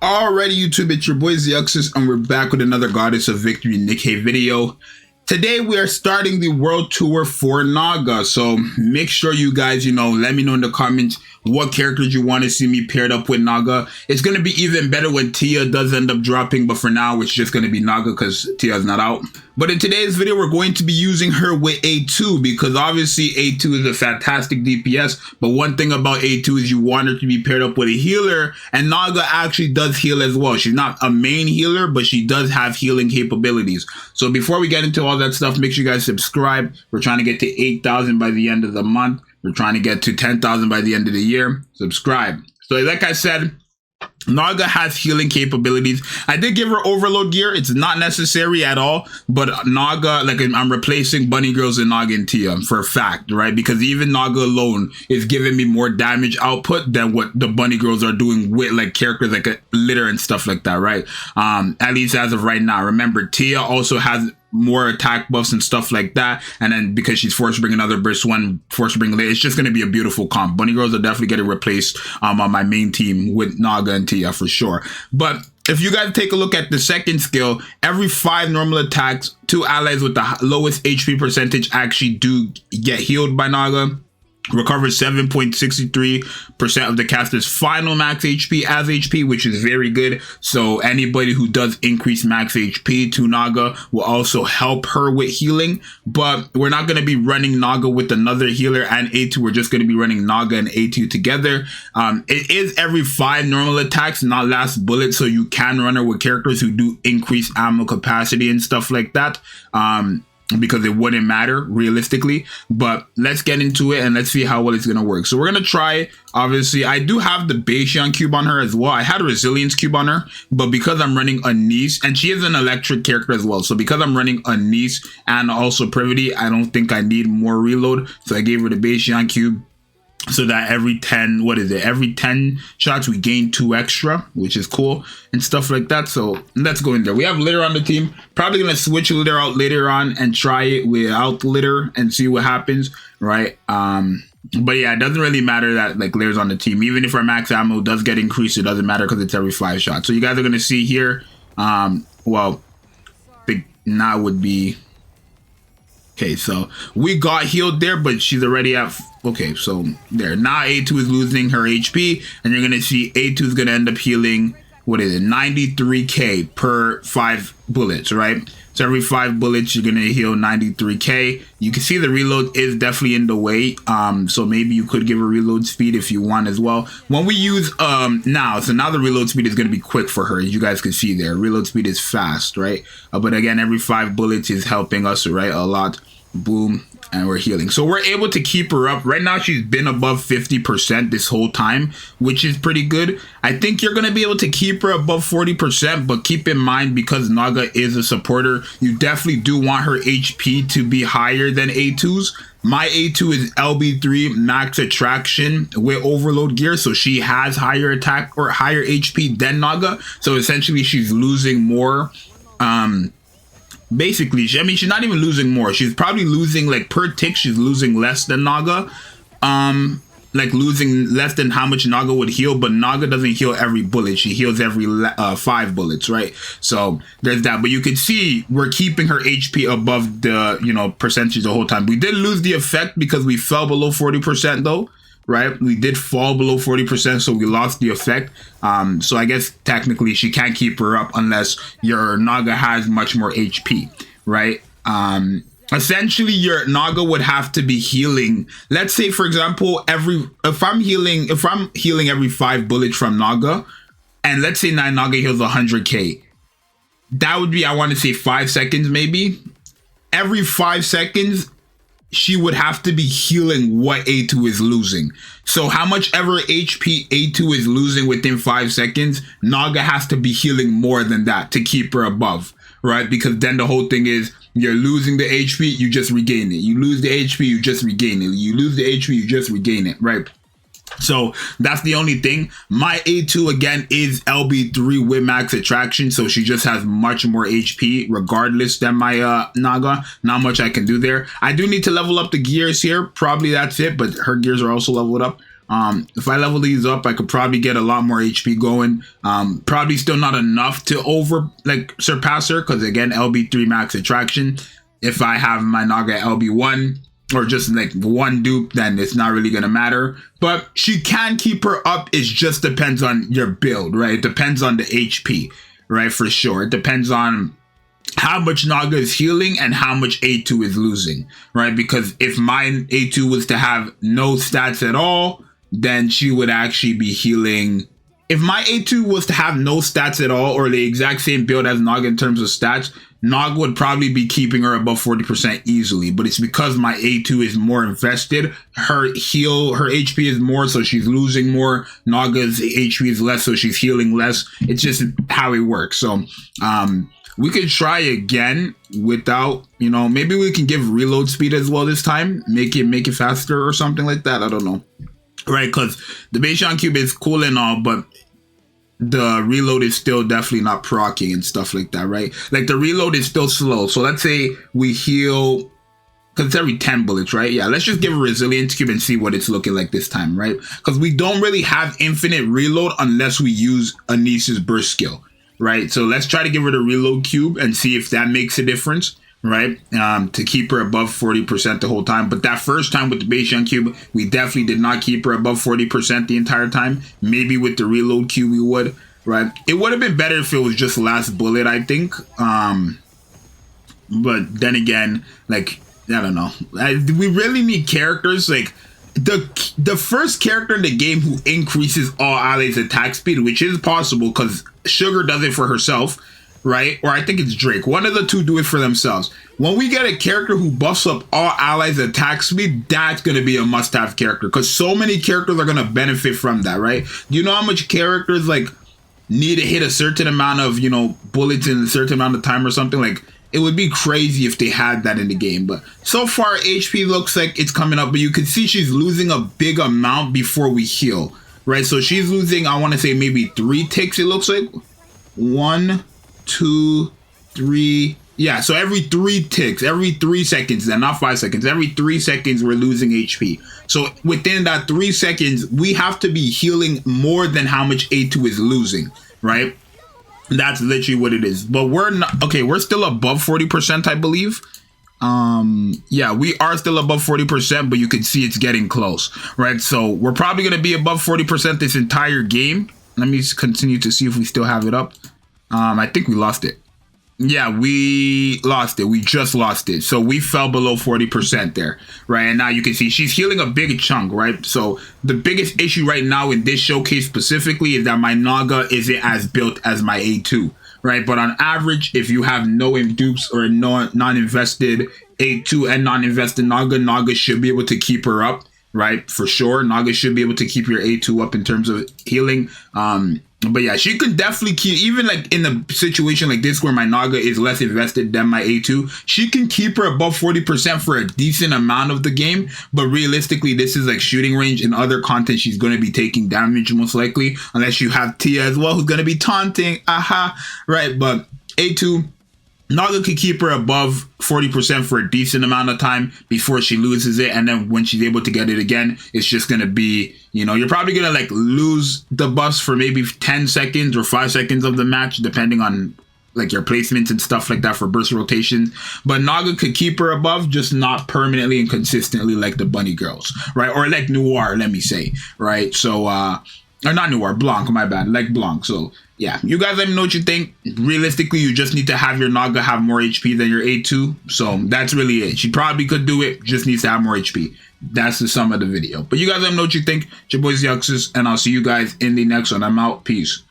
Alrighty, YouTube, it's your boy Zxous, and we're back with another Goddess of Victory Nikke video. Today we are starting the world tour for NAGA, so make sure you guys, let me know in the comments what characters you want to see me paired up with NAGA. It's going to be even better when Tia does end up dropping, but for now it's just going to be NAGA because Tia's not out. But in today's video, we're going to be using her with A2 because obviously A2 is a fantastic DPS, but one thing about A2 is you want her to be paired up with a healer, and NAGA actually does heal as well. She's not a main healer, but she does have healing capabilities. So before we get into all that stuff, make sure you guys subscribe. We're trying to get to 8,000 by the end of the month. We're trying to get to 10,000 by the end of the year. Subscribe. So like I said, NAGA has healing capabilities. I did give her overload gear. It's not necessary at all, but NAGA, like I'm replacing bunny girls in NAGA and Tia for a fact, right? Because even NAGA alone is giving me more damage output than what the bunny girls are doing with like characters like a litter and stuff like that, right? At least as of right now. Remember, Tia also has more attack buffs and stuff like that, and then because she's forced to bring another burst one, forced to bring late, it's just going to be a beautiful comp. Bunny girls are definitely getting replaced on my main team with NAGA and Tia for sure. But if you guys take a look at the second skill, every 5 normal attacks, 2 allies with the lowest HP percentage actually do get healed by NAGA. Recovers 7.63% of the caster's final max HP as HP, which is very good. So anybody who does increase max HP to NAGA will also help her with healing. But we're not going to be running NAGA with another healer and A2. We're just going to be running NAGA and A2 together. It is every 5 normal attacks, not last bullet. So you can run her with characters who do increase ammo capacity and stuff like that. Because it wouldn't matter realistically. But let's get into it and let's see how well it's going to work. So we're going to try, obviously, I do have the Bayesian cube on her as well. I had a resilience cube on her, but because I'm running a niece, and she is an electric character as well. So because I'm running a niece and also privity, I don't think I need more reload. So I gave her the Bayesian cube. So that every 10, every 10 shots we gain 2 extra, which is cool and stuff like that. So let's go in there. We have litter on the team. Probably gonna switch litter out later on and try it without litter and see what happens, right? But yeah, it doesn't really matter that like litter's on the team. Even if our max ammo does get increased, it doesn't matter because it's every 5 shots. So you guys are gonna see here. Well, big now would be. Okay, so we got healed there, but she's already at, okay, so there. Now A2 is losing her HP, and you're going to see A2 is going to end up healing, 93k per 5 bullets, right? So every 5 bullets, you're going to heal 93k. You can see the reload is definitely in the way, so maybe you could give a reload speed if you want as well. When we use now the reload speed is going to be quick for her, as you guys can see there. Reload speed is fast, right? But again, every 5 bullets is helping us, right, a lot. Boom, and we're healing. So we're able to keep her up. Right now, she's been above 50% this whole time, which is pretty good. I think you're going to be able to keep her above 40%, but keep in mind, because NAGA is a supporter, you definitely do want her HP to be higher than A2's. My A2 is LB3 max attraction with overload gear, so she has higher attack or higher HP than NAGA. So essentially, she's losing more. Basically, she's not even losing more. She's probably losing, like, per tick, she's losing less than NAGA. Like, losing less than how much NAGA would heal, but NAGA doesn't heal every bullet. She heals every 5 bullets, right? So, there's that. But you can see we're keeping her HP above the, percentage the whole time. We did lose the effect because we fell below 40%, though. Right, we did fall below 40%, so we lost the effect. So I guess technically she can't keep her up unless your NAGA has much more HP, right? Essentially your NAGA would have to be healing. Let's say, for example, if I'm healing every 5 bullets from NAGA, and let's say NAGA heals 100k, that would be, I want to say 5 seconds maybe. Every 5 seconds, she would have to be healing what A2 is losing. So how much ever HP A2 is losing within 5 seconds, NAGA has to be healing more than that to keep her above, right? Because then the whole thing is you're losing the HP, you just regain it. You lose the HP, you just regain it. You lose the HP, you just regain it, right? So that's the only thing. My A2 again is LB3 with max attraction, so she just has much more HP regardless than my NAGA. Not much I can do there. I do need to level up the gears here. Probably that's it, but her gears are also leveled up. If I level these up, I could probably get a lot more HP going. Probably still not enough to surpass her, because again, LB3 max attraction. If I have my Naga LB1 or just like one dupe, then it's not really gonna matter. But she can keep her up. It just depends on your build, right? It depends on the HP, right? For sure. It depends on how much Naga is healing and how much A2 is losing, right? Because if my A2 was to have no stats at all, then she would actually be healing. If my A2 was to have no stats at all, or the exact same build as Naga in terms of stats, Naga would probably be keeping her above 40% easily. But it's because my A2 is more invested. Her HP is more, so she's losing more. Naga's HP is less, so she's healing less. It's just how it works. So, we could try again without, maybe we can give reload speed as well this time. Make it faster or something like that. I don't know. Right, because the Baishan Cube is cool and all, but the reload is still definitely not proccing and stuff like that, right? Like the reload is still slow. So let's say we heal, because it's every 10 bullets, right? Yeah, let's just give a resilience cube and see what it's looking like this time, right? Because we don't really have infinite reload unless we use Anissa's burst skill, right? So let's try to give her the reload cube and see if that makes a difference, right? To keep her above 40% the whole time. But that first time with the Baishan cube, we definitely did not keep her above 40% the entire time. Maybe with the reload cube we would, right? It would have been better if it was just last bullet, I think. But then again, like, I don't know. We really need characters like the first character in the game who increases all allies attack speed, which is possible because Sugar does it for herself, right? Or I think it's Drake. One of the two do it for themselves. When we get a character who buffs up all allies attack speed, that's going to be a must-have character, because so many characters are going to benefit from that, right? Do you know how much characters like need to hit a certain amount of, bullets in a certain amount of time or something? Like, it would be crazy if they had that in the game. But so far, HP looks like it's coming up, but you can see she's losing a big amount before we heal, right? So she's losing, I want to say maybe 3 ticks, it looks like. 1, 2, 3. Yeah, so every 3 ticks, every 3 seconds, then not 5 seconds, every 3 seconds we're losing HP. So within that 3 seconds, we have to be healing more than how much A2 is losing, right? That's literally what it is. But we're not, okay, we're still above 40%, I believe. Yeah, we are still above 40%, but you can see it's getting close, right? So we're probably going to be above 40% this entire game. Let me continue to see if we still have it up. I think we lost it. Yeah, we lost it. We just lost it. So we fell below 40% there, right? And now you can see she's healing a big chunk, right? So the biggest issue right now in this showcase specifically is that my Naga isn't as built as my A2, right? But on average, if you have no dupes or non-invested A2 and non-invested Naga should be able to keep her up, right? For sure. Naga should be able to keep your A2 up in terms of healing. But yeah, she could definitely keep, even like in a situation like this where my Naga is less invested than my A2, she can keep her above 40% for a decent amount of the game. But realistically, this is like shooting range. In other content, she's going to be taking damage most likely, unless you have Tia as well, who's going to be taunting. Aha, right? But A2, Naga can keep her above 40% for a decent amount of time before she loses it. And then when she's able to get it again, it's just going to be, you're probably going to like lose the buffs for maybe 10 seconds or 5 seconds of the match, depending on like your placements and stuff like that for burst rotation. But Naga could keep her above, just not permanently and consistently like the bunny girls, right? Or like Noir, let me say, right? So, or not Noir, Blanc, my bad, like Blanc. So yeah, you guys let me know what you think. Realistically, you just need to have your Naga have more HP than your A2. So that's really it. She probably could do it, just needs to have more HP. That's the sum of the video. But you guys let me know what you think. It's your boy Zxous, and I'll see you guys in the next one. I'm out. Peace.